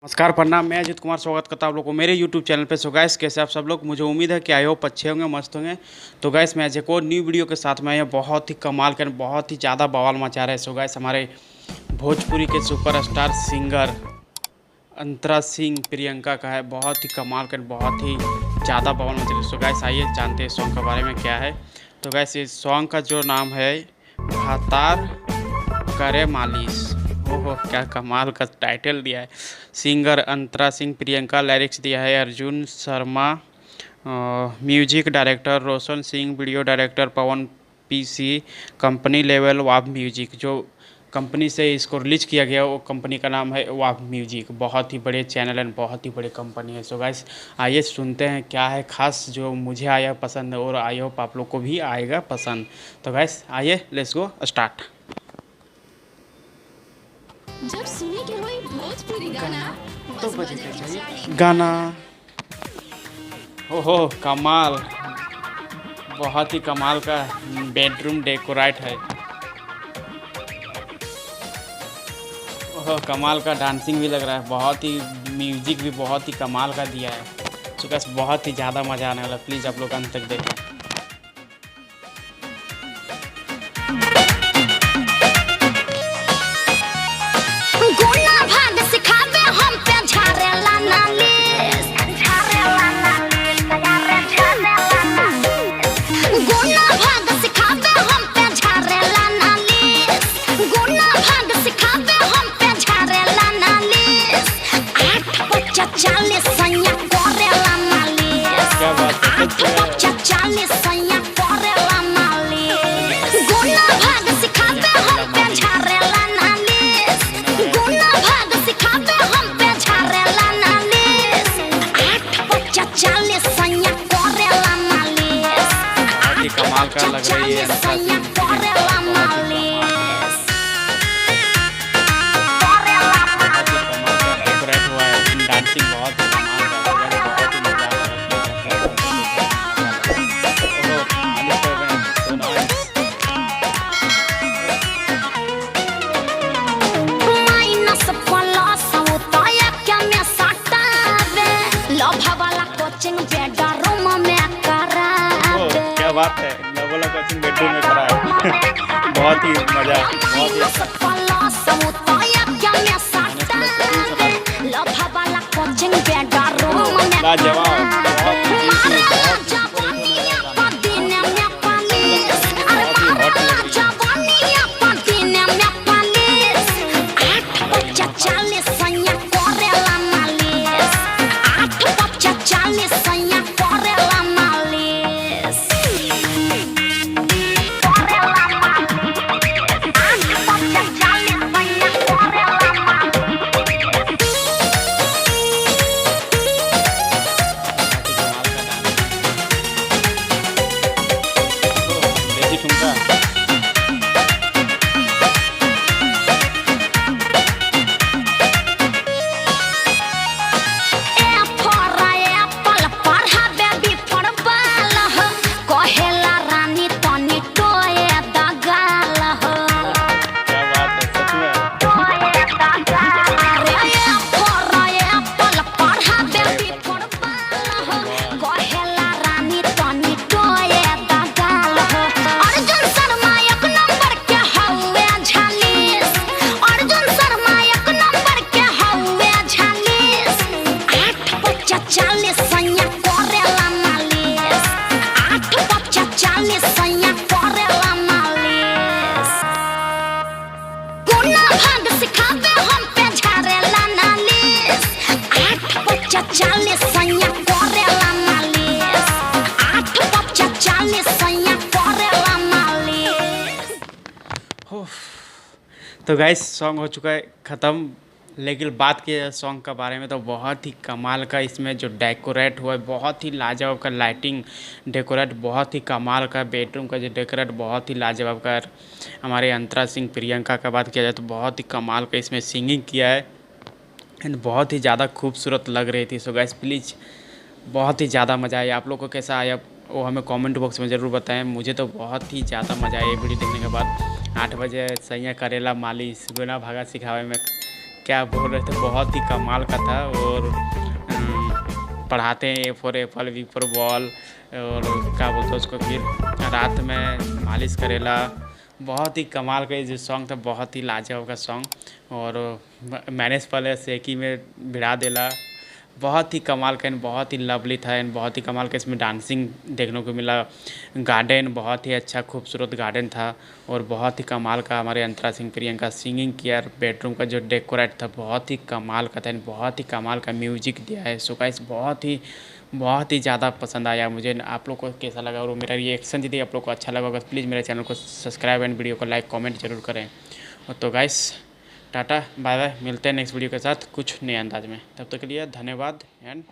नमस्कार प्रणाम। मैं अजित कुमार स्वागत करता हूँ आप लोग को मेरे YouTube चैनल पे। सो गाइस, कैसे आप सब लोग? मुझे उम्मीद है कि आई होप अच्छे होंगे, मस्त होंगे। तो गाइस, मैं आज एक और न्यू वीडियो के साथ में आया, बहुत ही कमाल कर, बहुत ही ज़्यादा बवाल मचा रहे हैं। सो गाइस, हमारे भोजपुरी के सुपरस्टार सिंगर अंतरा सिंह प्रियंका का है, बहुत ही कमाल कर, बहुत ही ज़्यादा बवाल मचा रहे। सो गाइस, आइए जानते हैं सॉन्ग के बारे में क्या है। तो गाइस, इस सॉन्ग का जो नाम है भातार करे मालिश। ओहो, क्या कमाल का टाइटल दिया है। सिंगर अंतरा सिंह प्रियंका, लिरिक्स दिया है Arjun Sharma, music director Roshan Singh, video director पवन पीसी, कंपनी लेवल वाव म्यूजिक। जो कंपनी से इसको रिलीज किया गया वो कंपनी का नाम है वाव म्यूजिक। बहुत ही बड़े चैनल एंड बहुत ही बड़ी कंपनी है। सो गाइस, आइए सुनते हैं क्या है खास जो मुझे आया पसंद और आई होप आप लोग को भी आएगा पसंद। तो गाइस, आइए लेट्स गो स्टार्ट। जब सुने के होई भोजपुरी गाना तो बजे के चाहिए गाना। ओहो, कमाल, बहुत ही कमाल का बेडरूम डेकोरेट है। ओहो, कमाल का डांसिंग भी लग रहा है, बहुत ही म्यूजिक भी बहुत ही कमाल का दिया है। तो बस बहुत ही ज़्यादा मज़ा आने वाला, प्लीज़ आप लोग अंत तक देखें। क्या बात है, बहुत ही कमाल का लग रही है अंतरा सिंह प्रियंका, बहुत ही डेकोरेट हुआ है, डांसिंग बहुत ही कमाल का लग रहा है, बहुत ही मजा आ रहा है। ओहो, मालिश कर रहे हैं, so nice। ओह, क्या बात है, लवला कोचिंग बेडरूम में करा है। बहुत ही मजा, बहुत ही अच्छा। लाजवाब, बहुत ही juicy, बहुत ही ऊपर ही होने वाला गाना। बहुत ही हॉट लग रही है। बहुत ही कमाल का डांस। ओह, देसी ठुमका। क्या बात है, सच में। उफ। तो गाइस, सॉन्ग हो चुका है ख़त्म, लेकिन बात की सॉन्ग के बारे में तो बहुत ही कमाल का इसमें जो डेकोरेट हुआ है, बहुत ही लाजवाब का लाइटिंग डेकोरेट, बहुत ही कमाल का बेडरूम का जो डेकोरेट, बहुत ही लाजवाब का। हमारे अंतरा सिंह प्रियंका का बात किया जाए तो बहुत ही कमाल का इसमें सिंगिंग किया है एंड बहुत ही ज़्यादा खूबसूरत लग रही थी। सो गाइस, प्लीज़, बहुत ही ज़्यादा मज़ा आया। आप लोग को कैसा आया वो हमें कमेंट बॉक्स में ज़रूर बताएं। मुझे तो बहुत ही ज़्यादा मज़ा आया ये वीडियो देखने के बाद। 8 बजे सैया करेला मालिश, गुना भागा सिखावे में क्या बोल रहे थे, बहुत ही कमाल का था। और पढ़ाते हैं A for apple, B for ball, और क्या बोलते हैं उसको, फिर रात में मालिश करेला। बहुत ही कमाल का ये जो सॉन्ग था, बहुत ही लाजवाब का सॉन्ग। और मैनेज पहले सेकी में भिड़ा देला, बहुत ही कमाल का एंड बहुत ही लवली था एंड बहुत ही कमाल का इसमें डांसिंग देखने को मिला। गार्डन बहुत ही अच्छा खूबसूरत गार्डन था और बहुत ही कमाल का हमारे अंतरा सिंह प्रियंका सिंगिंग किया। बेडरूम का जो डेकोरेट था बहुत ही कमाल का था एंड बहुत ही कमाल का म्यूजिक दिया है। सो गाइस बहुत ही ज़्यादा पसंद आया मुझे। आप लोग को कैसा लगा और मेरा रिएक्शन यदि आप लोग को अच्छा लगा होगा तो प्लीज़ मेरे चैनल को सब्सक्राइब एंड वीडियो को लाइक कमेंट जरूर करें। और तो गाइस टाटा बाय बाय, मिलते हैं नेक्स्ट वीडियो के साथ कुछ नए अंदाज में। तब तक के लिए धन्यवाद एंड